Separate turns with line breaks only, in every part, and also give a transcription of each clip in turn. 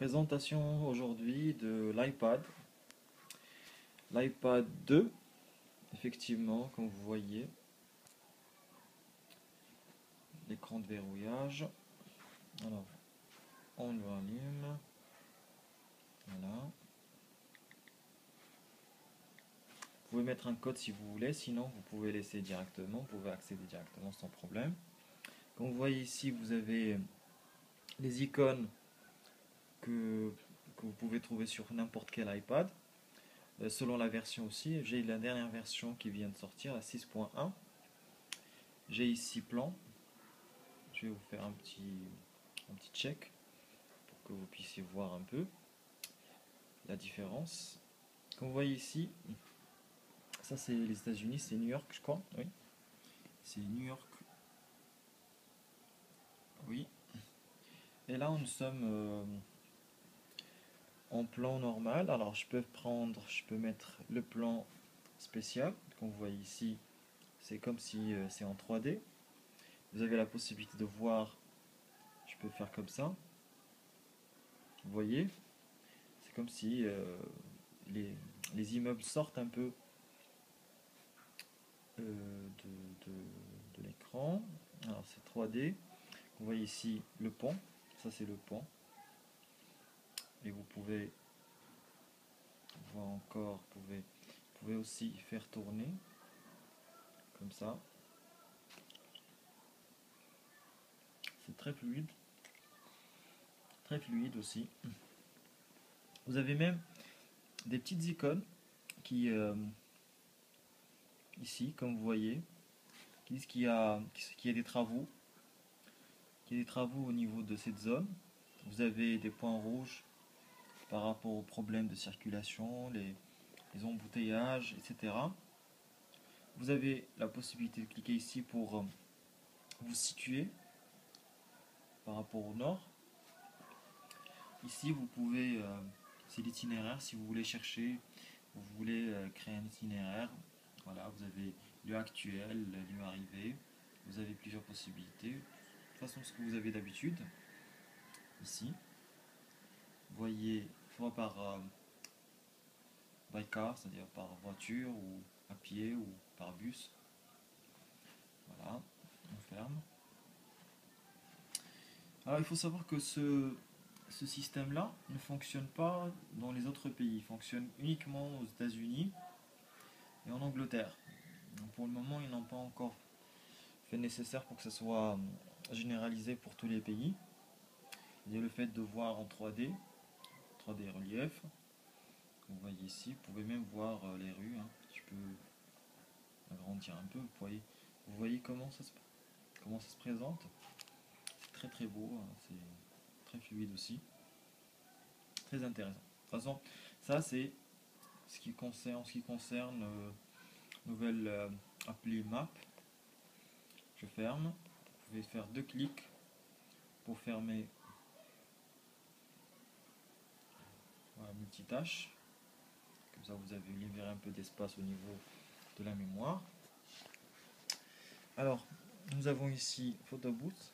Présentation aujourd'hui de l'iPad 2, effectivement, comme vous voyez, l'écran de verrouillage. Alors, on le rallume, voilà. Vous pouvez mettre un code si vous voulez, sinon vous pouvez laisser directement, vous pouvez accéder directement sans problème. Comme vous voyez ici, vous avez les icônes que vous pouvez trouver sur n'importe quel iPad. Selon la version aussi, j'ai la dernière version qui vient de sortir, la 6.1. J'ai ici plan. Je vais vous faire un petit check pour que vous puissiez voir un peu la différence. Comme vous voyez ici, ça c'est les États-Unis, c'est New York, je crois. Oui, c'est New York. Oui. Et là, nous sommes en plan normal. Alors, je peux mettre le plan spécial. Comme vous voyez ici, c'est comme si c'est en 3D. Vous avez la possibilité de voir. Je peux faire comme ça. Vous voyez, c'est comme si les immeubles sortent un peu de l'écran. Alors c'est 3D. Vous voyez ici le pont. Ça c'est le pont. Et vous pouvez voir encore, vous pouvez aussi faire tourner comme ça. C'est très fluide aussi. Vous avez même des petites icônes qui ici, comme vous voyez, qui disent qu'il y a des travaux, au niveau de cette zone. Vous avez des points rouges par rapport aux problèmes de circulation, les embouteillages, etc. Vous avez la possibilité de cliquer ici pour vous situer par rapport au nord. Ici, vous pouvez, c'est l'itinéraire, si vous voulez chercher, vous voulez créer un itinéraire. Voilà, vous avez lieu actuel, lieu arrivé. Vous avez plusieurs possibilités. De toute façon, ce que vous avez d'habitude. Ici, vous voyez soit by car, c'est-à-dire par voiture ou à pied ou par bus. Voilà, on ferme. Alors il faut savoir que ce système-là ne fonctionne pas dans les autres pays. Il fonctionne uniquement aux États-Unis et en Angleterre. Donc pour le moment, ils n'ont pas encore fait nécessaire pour que ce soit généralisé pour tous les pays. Il y a le fait de voir en 3D relief. Vous voyez ici, vous pouvez même voir les rues. Je peux agrandir un peu. Vous voyez comment ça se présente. C'est très beau, c'est très fluide aussi. Très intéressant. De toute façon, ça c'est ce qui concerne nouvelle appli Map. Je ferme. Vous pouvez faire 2 clics pour fermer. Voilà, multitâche. Comme ça vous avez libéré un peu d'espace au niveau de la mémoire. Alors, nous avons ici Photo Booth.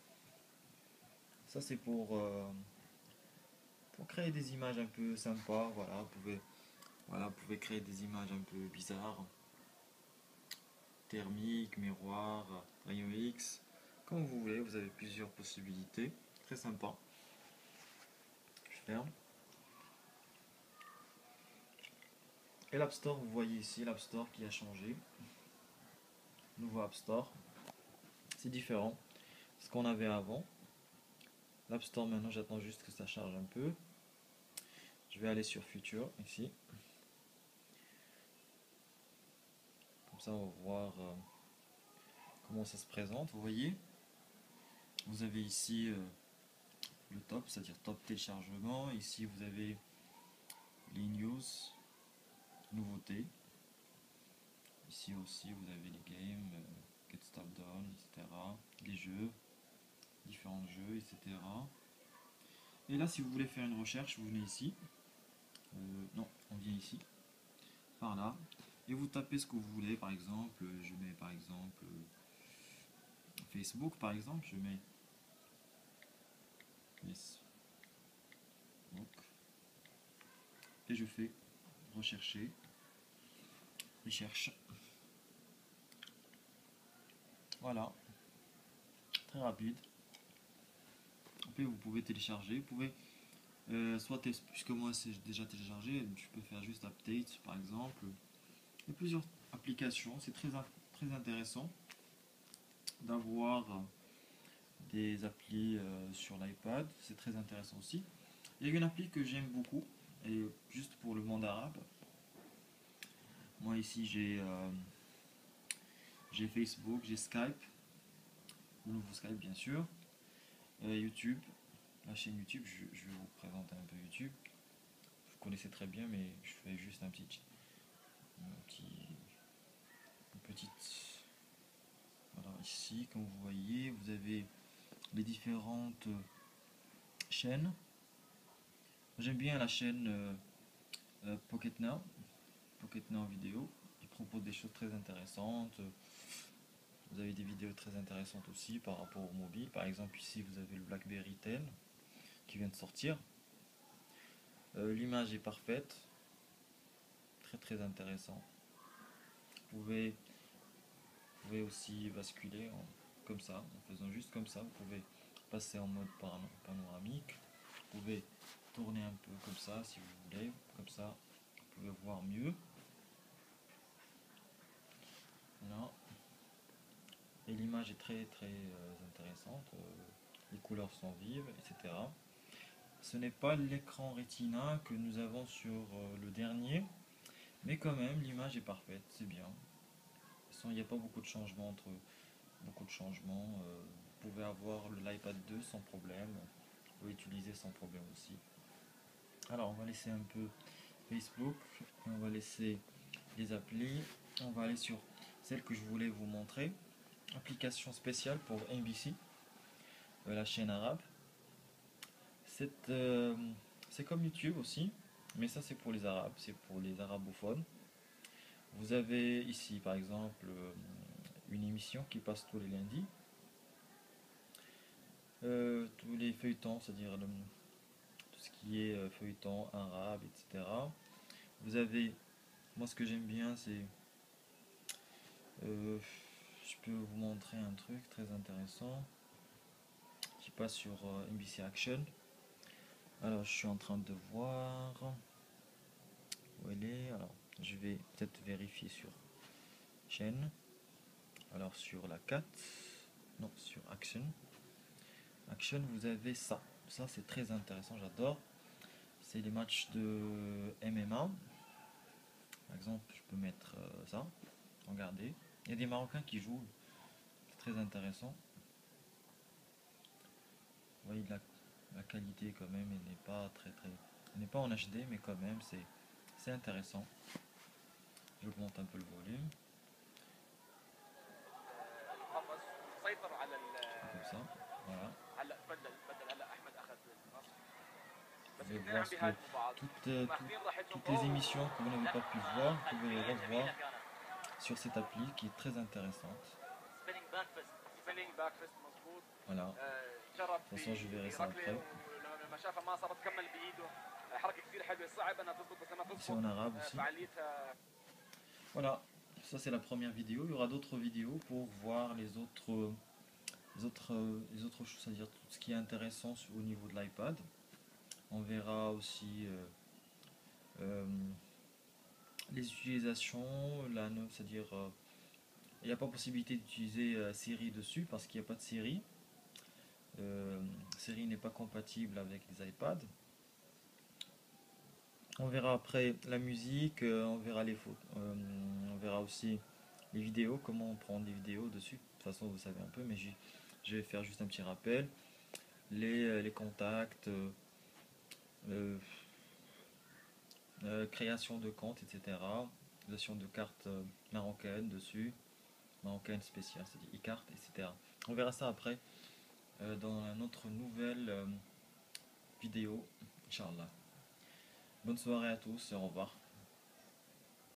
Ça c'est pour créer des images un peu sympas. Voilà, vous pouvez créer des images un peu bizarres. Thermique, miroir, rayon X, comme vous voulez, vous avez plusieurs possibilités. Très sympa. Je ferme. Et l'App Store, vous voyez ici l'App Store qui a changé. Nouveau App Store. C'est différent de ce qu'on avait avant. L'App Store maintenant, j'attends juste que ça charge un peu. Je vais aller sur Future ici. Comme ça, on va voir comment ça se présente. Vous voyez, vous avez ici le top, c'est-à-dire top téléchargement. Ici, vous avez les news, nouveautés. Ici aussi, vous avez les games, Get Start Down, etc. Les jeux, différents jeux, etc. Et là, si vous voulez faire une recherche, vous venez ici. Non, on vient ici, par là, et vous tapez ce que vous voulez. Par exemple, je mets par exemple Facebook, par exemple, je mets Facebook. je fais rechercher, recherche. Voilà, très rapide. Après vous pouvez télécharger, vous pouvez puisque moi c'est déjà téléchargé, je peux faire juste update par exemple. Il y a plusieurs applications, c'est très intéressant d'avoir des applis sur l'iPad, c'est très intéressant aussi. Il y a une appli que j'aime beaucoup, et juste pour le monde arabe. Moi ici j'ai Facebook, j'ai Skype, le nouveau Skype bien sûr, YouTube, la chaîne YouTube, je vais vous présenter un peu YouTube. Vous connaissez très bien, mais je fais juste une petite. Voilà, ici, comme vous voyez, vous avez les différentes chaînes. J'aime bien la chaîne Pocket Now vidéo. Il propose des choses très intéressantes. Vous avez des vidéos très intéressantes aussi par rapport au mobile. Par exemple, ici, vous avez le BlackBerry 10 qui vient de sortir. L'image est parfaite, très intéressant. Vous pouvez aussi basculer comme ça, en faisant juste comme ça. Vous pouvez passer en mode panoramique. Vous pouvez tourner un peu comme ça si vous voulez, comme ça vous pouvez voir mieux. Voilà. Et l'image est très intéressante, les couleurs sont vives, etc. Ce n'est pas l'écran Retina que nous avons sur le dernier, mais quand même l'image est parfaite, c'est bien. Il n'y a pas beaucoup de changements vous pouvez avoir l'iPad 2 sans problème, vous pouvez utiliser sans problème aussi. Alors on va laisser un peu Facebook, on va laisser les applis, on va aller sur celle que je voulais vous montrer, application spéciale pour NBC, la chaîne arabe. C'est comme YouTube aussi, mais ça c'est pour les arabes, c'est pour les arabophones. Vous avez ici par exemple une émission qui passe tous les lundis, tous les feuilletons, c'est-à-dire tout ce qui est feuilleton arabe, etc. Vous avez, moi ce que j'aime bien c'est, je peux vous montrer un truc très intéressant qui passe sur NBC Action. Alors je suis en train de voir où elle est. Alors je vais peut-être vérifier sur chaîne. Alors sur la 4, non, sur Action. Action, vous avez ça. Ça c'est très intéressant, j'adore. C'est les matchs de MMA. Par exemple, je peux mettre ça. Regardez. Il y a des Marocains qui jouent. C'est très intéressant. Vous voyez la qualité quand même, elle n'est pas elle n'est pas en HD, mais quand même c'est intéressant. J'augmente un peu le volume. Comme ça, voilà. Vous pouvez voir toutes les émissions que vous n'avez pas pu voir, vous pouvez les revoir sur cette appli qui est très intéressante. Voilà. De toute façon, je verrai ça après. C'est en arabe aussi. Voilà, ça c'est la première vidéo. Il y aura d'autres vidéos pour voir les autres choses, c'est-à-dire tout ce qui est intéressant au niveau de l'iPad. On verra aussi les utilisations, c'est-à-dire il n'y a pas possibilité d'utiliser Siri dessus parce qu'il n'y a pas de Siri. Siri n'est pas compatible avec les iPads. On verra après la musique, on verra les photos, on verra aussi les vidéos, comment on prend des vidéos dessus. De toute façon, vous savez un peu, mais je vais faire juste un petit rappel. Les contacts, création de compte, etc. Création de cartes marocaines dessus, marocaine spéciale, c'est-à-dire e-carte, etc. On verra ça après dans notre nouvelle vidéo, Inch'Allah. Bonne soirée à tous et au revoir.